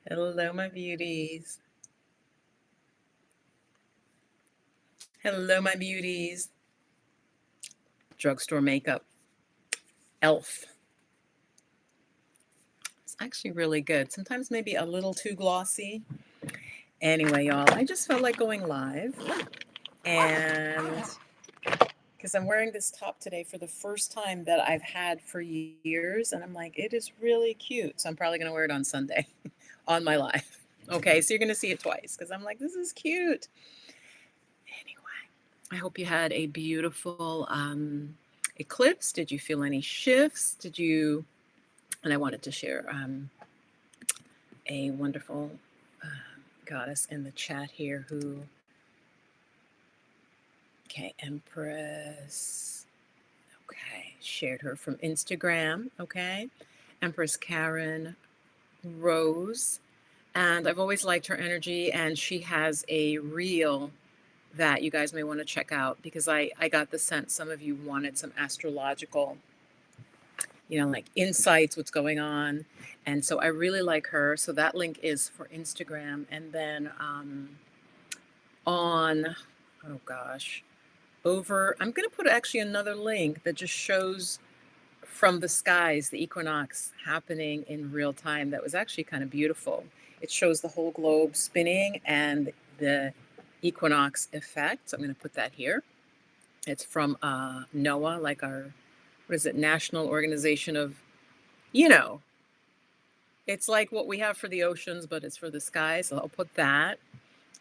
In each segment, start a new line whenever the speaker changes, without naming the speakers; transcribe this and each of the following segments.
Hello, my beauties. Hello, my beauties. Drugstore makeup. Elf. It's actually really good. Sometimes maybe a little too glossy. Anyway, y'all, I just felt like going live. And because I'm wearing this top today for the first time that I've had for years. And I'm like, it is really cute. So I'm probably going to wear it on Sunday on my live. Okay, so you're going to see it twice because I'm like, this is cute. Anyway, I hope you had a beautiful eclipse. Did you feel any shifts? And I wanted to share a wonderful goddess in the chat here okay, Empress. Okay, shared her from Instagram. Okay, Empress Karen Rose. And I've always liked her energy, and she has a reel that you guys may want to check out because I got the sense some of you wanted some astrological, like insights, what's going on. And so I really like her. So that link is for Instagram. And then on, oh gosh, I'm going to put actually another link that just shows from the skies the equinox happening in real time. That was actually kind of beautiful. It shows the whole globe spinning and the equinox effect. So I'm going to put that here. It's from NOAA, like our, what is it, National Organization of, it's like what we have for the oceans, but it's for the sky. So I'll put that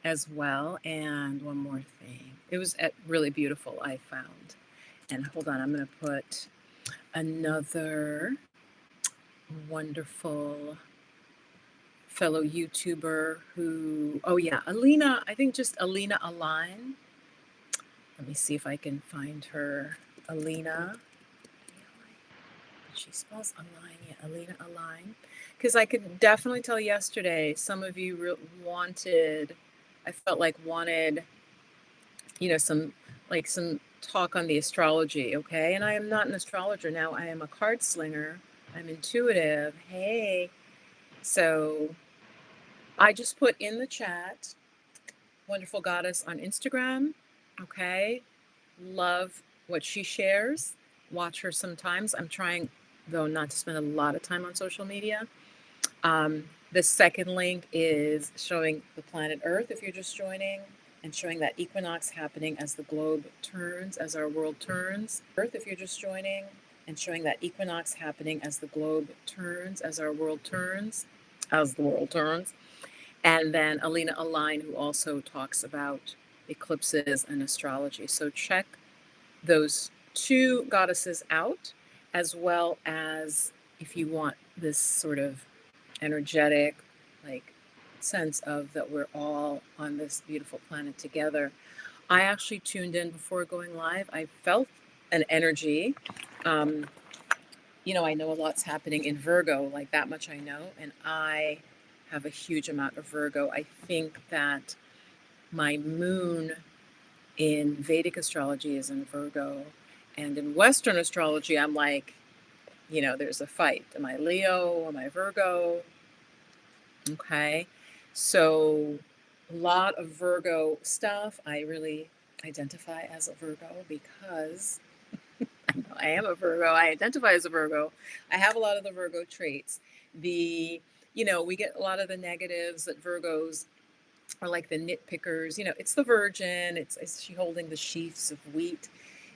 as well. And one more thing. It was really beautiful, I found. And hold on, I'm going to put another wonderful fellow YouTuber who, oh yeah, Alina, I think just Alina Align. Let me see if I can find her. Alina. She spells Align. Yeah, Alina Align. Because I could definitely tell yesterday some of you I felt like wanted, some talk on the astrology, okay? And I am not an astrologer now. I am a card slinger. I'm intuitive. Hey. So I just put in the chat, Wonderful Goddess on Instagram, okay? Love what she shares. Watch her sometimes. I'm trying, though, not to spend a lot of time on social media. The second link is showing the planet Earth, if you're just joining, and showing that equinox happening as the globe turns, as our world turns. Earth, if you're just joining, and showing that equinox happening as the globe turns, as our world turns, as the world turns. And then Alina Align, who also talks about eclipses and astrology. So check those two goddesses out, as well as if you want this sort of energetic, like, sense of that we're all on this beautiful planet together. I actually tuned in before going live. I felt an energy. I know a lot's happening in Virgo, like that much I know, and I have a huge amount of Virgo. I think that my moon in Vedic astrology is in Virgo, and in Western astrology, I'm like, there's a fight. Am I Leo? Am I Virgo? Okay. So a lot of Virgo stuff. I really identify as a Virgo because I am a Virgo. I identify as a Virgo. I have a lot of the Virgo traits. We get a lot of the negatives that Virgos are like the nitpickers. It's the virgin. It's she holding the sheaths of wheat.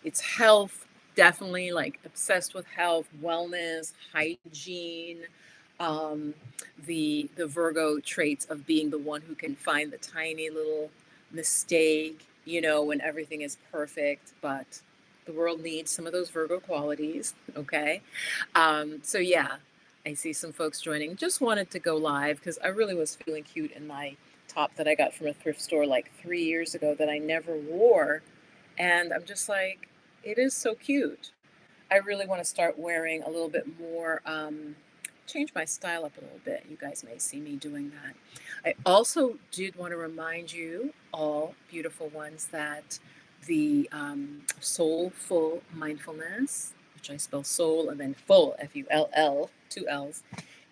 It's health, definitely like obsessed with health, wellness, hygiene. Um, the Virgo traits of being the one who can find the tiny little mistake, when everything is perfect, but the world needs some of those Virgo qualities. Okay. So yeah, I see some folks joining. Just wanted to go live because I really was feeling cute in my top that I got from a thrift store like 3 years ago that I never wore. And I'm just like, it is so cute. I really want to start wearing a little bit more, change my style up a little bit. You guys may see me doing that. I also did want to remind you, all beautiful ones, that the Soulful Mindfulness, which I spell soul and then full, Full, 2 L's,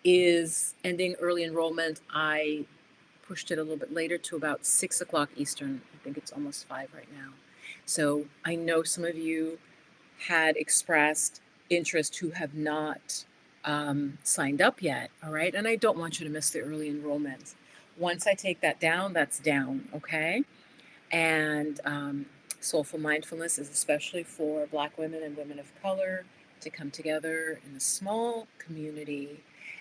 is ending early enrollment. I pushed it a little bit later to about 6 o'clock Eastern. I think it's almost 5 right now. So I know some of you had expressed interest who have not signed up yet. All right. And I don't want you to miss the early enrollment. Once I take that down, that's down. Okay. And soulful mindfulness is especially for Black women and women of color to come together in a small community.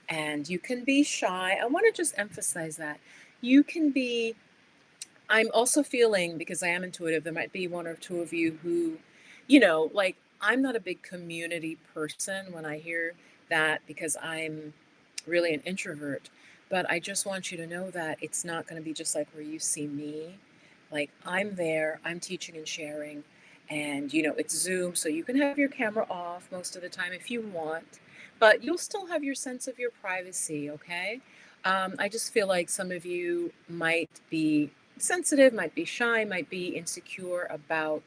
And you can be shy. I want to just emphasize that. You can be, I'm also feeling, because I am intuitive, there might be one or two of you who, like, I'm not a big community person when I hear that because I'm really an introvert. But I just want you to know that it's not going to be just like where you see me. Like, I'm there, I'm teaching and sharing, and it's Zoom, so you can have your camera off most of the time if you want, but you'll still have your sense of your privacy, okay? I just feel like some of you might be sensitive, might be shy, might be insecure about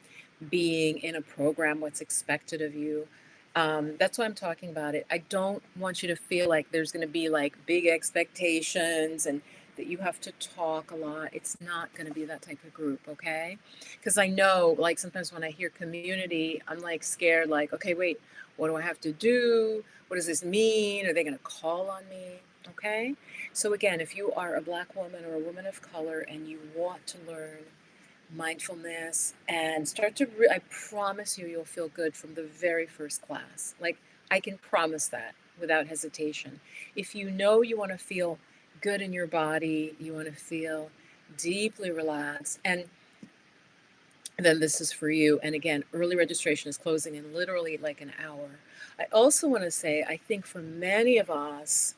being in a program, what's expected of you. That's why I'm talking about it. I don't want you to feel like there's going to be like big expectations and that you have to talk a lot. It's not going to be that type of group, okay? Because I know, like, sometimes when I hear community, I'm like scared, like, okay, wait, what do I have to do? What does this mean? Are they going to call on me? Okay? So, again, if you are a Black woman or a woman of color and you want to learn mindfulness and start to, I promise you, you'll feel good from the very first class. Like, I can promise that without hesitation. If you know you want to feel good in your body, you want to feel deeply relaxed, and then this is for you. And again, early registration is closing in literally like an hour. I also want to say, I think for many of us,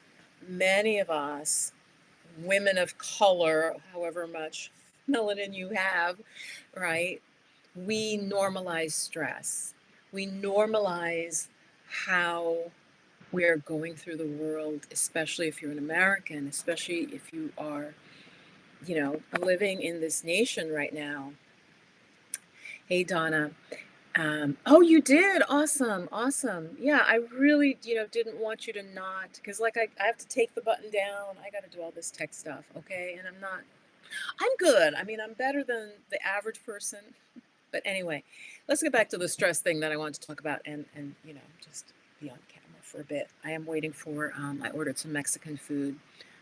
women of color, however much melanin you have, right? We normalize stress. We normalize how we're going through the world, especially if you're an American, especially if you are, living in this nation right now. Hey, Donna. Oh, you did. Awesome. Awesome. Yeah, I really, didn't want you to not, because like I have to take the button down. I got to do all this tech stuff. Okay. And I'm good. I mean, I'm better than the average person. But anyway, let's get back to the stress thing that I wanted to talk about and just be on camera for a bit. I am waiting for, I ordered some Mexican food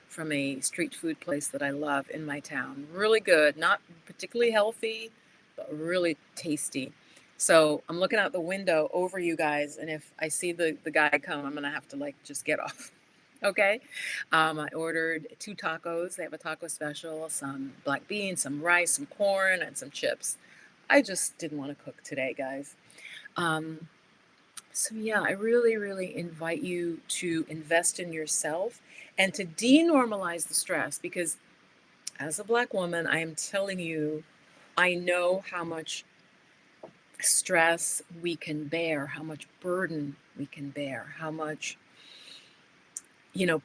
from a street food place that I love in my town. Really good, not particularly healthy, but really tasty. So I'm looking out the window over you guys, and if I see the guy come, I'm gonna have to like just get off. Okay. I ordered 2 tacos. They have a taco special, some black beans, some rice, some corn, and some chips. I just didn't want to cook today, guys. Um, so yeah, I really, really invite you to invest in yourself and to denormalize the stress because as a Black woman, I am telling you, I know how much stress we can bear, how much burden we can bear, how much,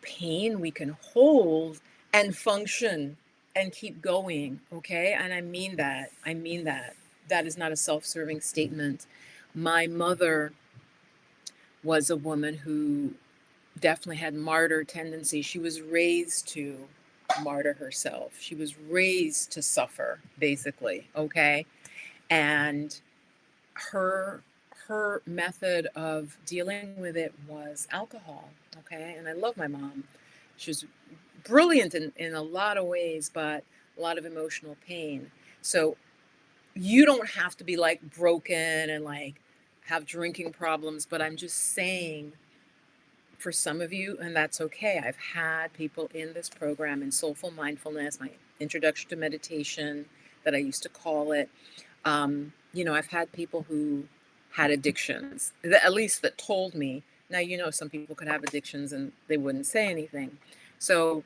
pain we can hold and function and keep going. Okay. And I mean that. I mean that. That is not a self serving statement. My mother was a woman who definitely had martyr tendencies. She was raised to martyr herself. She was raised to suffer, basically. Okay. And her her method of dealing with it was alcohol. Okay. And I love my mom. She was brilliant in a lot of ways, but a lot of emotional pain. So you don't have to be like broken and like have drinking problems, but I'm just saying for some of you, and that's okay. I've had people in this program in soulful mindfulness, my introduction to meditation that I used to call it. I've had people who had addictions, at least that told me. Now, some people could have addictions and they wouldn't say anything. So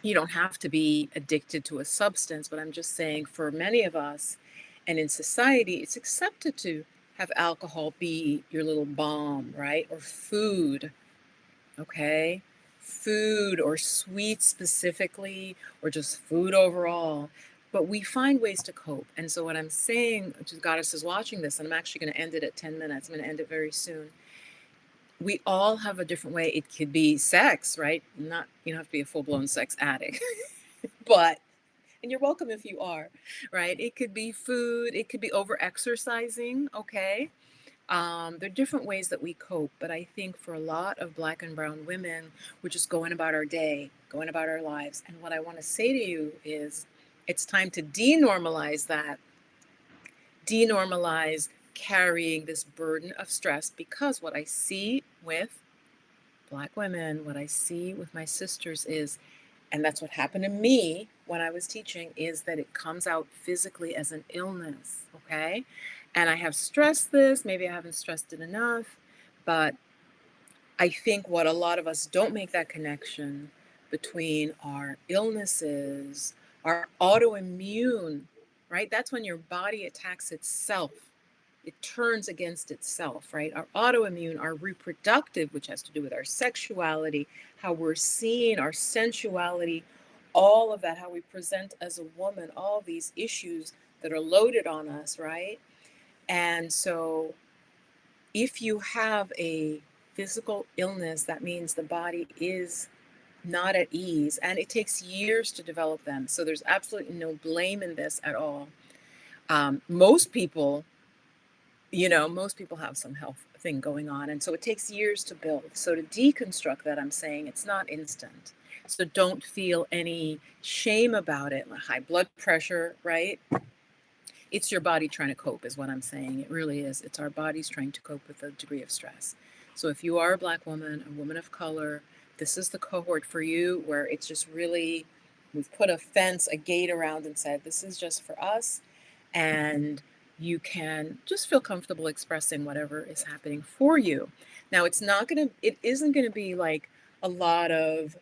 you don't have to be addicted to a substance, but I'm just saying for many of us and in society, it's accepted to have alcohol be your little balm, right? Or food, okay? Food or sweets specifically, or just food overall. But we find ways to cope. And so what I'm saying to the goddess is watching this, and I'm actually going to end it at 10 minutes. I'm going to end it very soon. we all have a different way. It could be sex, right? Not, you don't have to be a full-blown sex addict, but, and you're welcome if you are, right? It could be food, it could be over exercising, okay? There are different ways that we cope, but I think for a lot of Black and brown women, we're just going about our day, going about our lives. And what I want to say to you is it's time to denormalize that, denormalize carrying this burden of stress, because what I see with Black women, what I see with my sisters is, and that's what happened to me when I was teaching, is that it comes out physically as an illness, okay? And I have stressed this, maybe I haven't stressed it enough, but I think what a lot of us don't make that connection between our illnesses, our autoimmune, right? That's when your body attacks itself. It turns against itself, right? Our autoimmune, our reproductive, which has to do with our sexuality, how we're seen, our sensuality, all of that, how we present as a woman, all these issues that are loaded on us, right? And so if you have a physical illness, that means the body is not at ease, and it takes years to develop them. So there's absolutely no blame in this at all. Most people, most people have some health thing going on, and so it takes years to build. So to deconstruct that, I'm saying it's not instant. So don't feel any shame about it. High blood pressure, right? It's your body trying to cope, is what I'm saying. It really is. It's our bodies trying to cope with a degree of stress. So if you are a Black woman, a woman of color, this is the cohort for you where it's just really, we've put a fence, a gate around and said, this is just for us. And you can just feel comfortable expressing whatever is happening for you. Now, it isn't going to be like a lot of,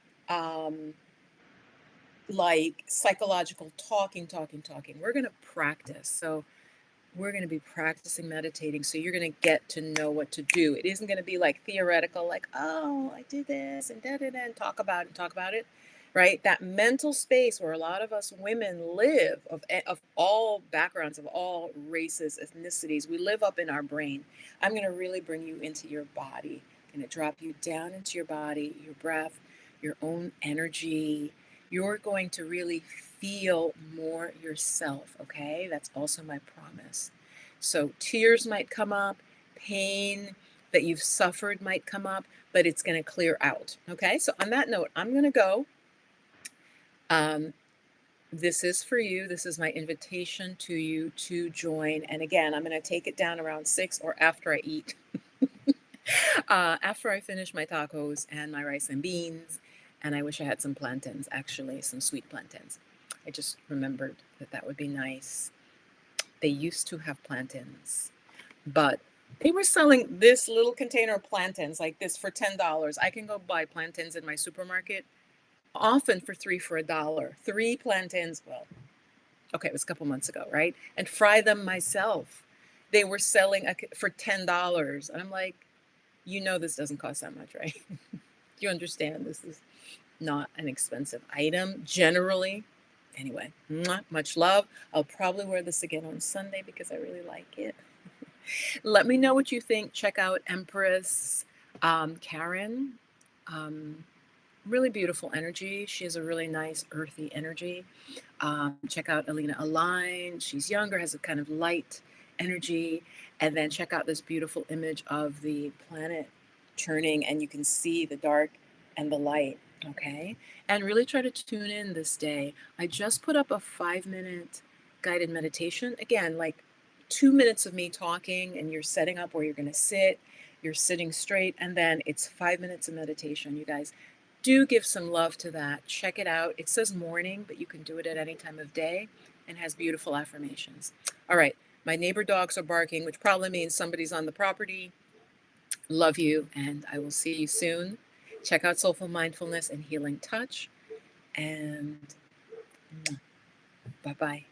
like psychological talking. We're going to practice. So we're going to be practicing meditating. So you're going to get to know what to do. It isn't going to be like theoretical, like, oh, I do this and and talk about it. Right? That mental space where a lot of us women live, of all backgrounds, of all races, ethnicities, we live up in our brain. I'm going to really bring you into your body. I'm going to drop you down into your body, your breath, your own energy. You're going to really feel more yourself, okay? That's also my promise. So tears might come up, pain that you've suffered might come up, but it's going to clear out, okay? So on that note, I'm going to go. This is for you. This is my invitation to you to join. And again, I'm going to take it down around 6 or after I eat. After I finish my tacos and my rice and beans. And I wish I had some plantains, actually, some sweet plantains. I just remembered that that would be nice. They used to have plantains, but they were selling this little container of plantains like this for $10. I can go buy plantains in my supermarket, often for $3 for $1. 3 plantains, well, okay, it was a couple months ago, right? And fry them myself. They were selling for $10. And I'm like, this doesn't cost that much, right? You understand this is not an expensive item generally. Anyway, much love. I'll probably wear this again on Sunday because I really like it. Let me know what you think. Check out Empress Karen. Really beautiful energy. She has a really nice earthy energy. Check out Alina Align. She's younger, has a kind of light energy. And then check out this beautiful image of the planet turning, and you can see the dark and the light. Okay. And really try to tune in this day. I just put up a 5-minute guided meditation. Again, like 2 minutes of me talking, and you're setting up where you're going to sit. You're sitting straight, and then it's 5 minutes of meditation. You guys do give some love to that. Check it out. It says morning, but you can do it at any time of day, and has beautiful affirmations. All right. My neighbor dogs are barking, which probably means somebody's on the property. Love you, and I will see you soon. Check out Soulful Mindfulness and Healing Touch, and bye-bye.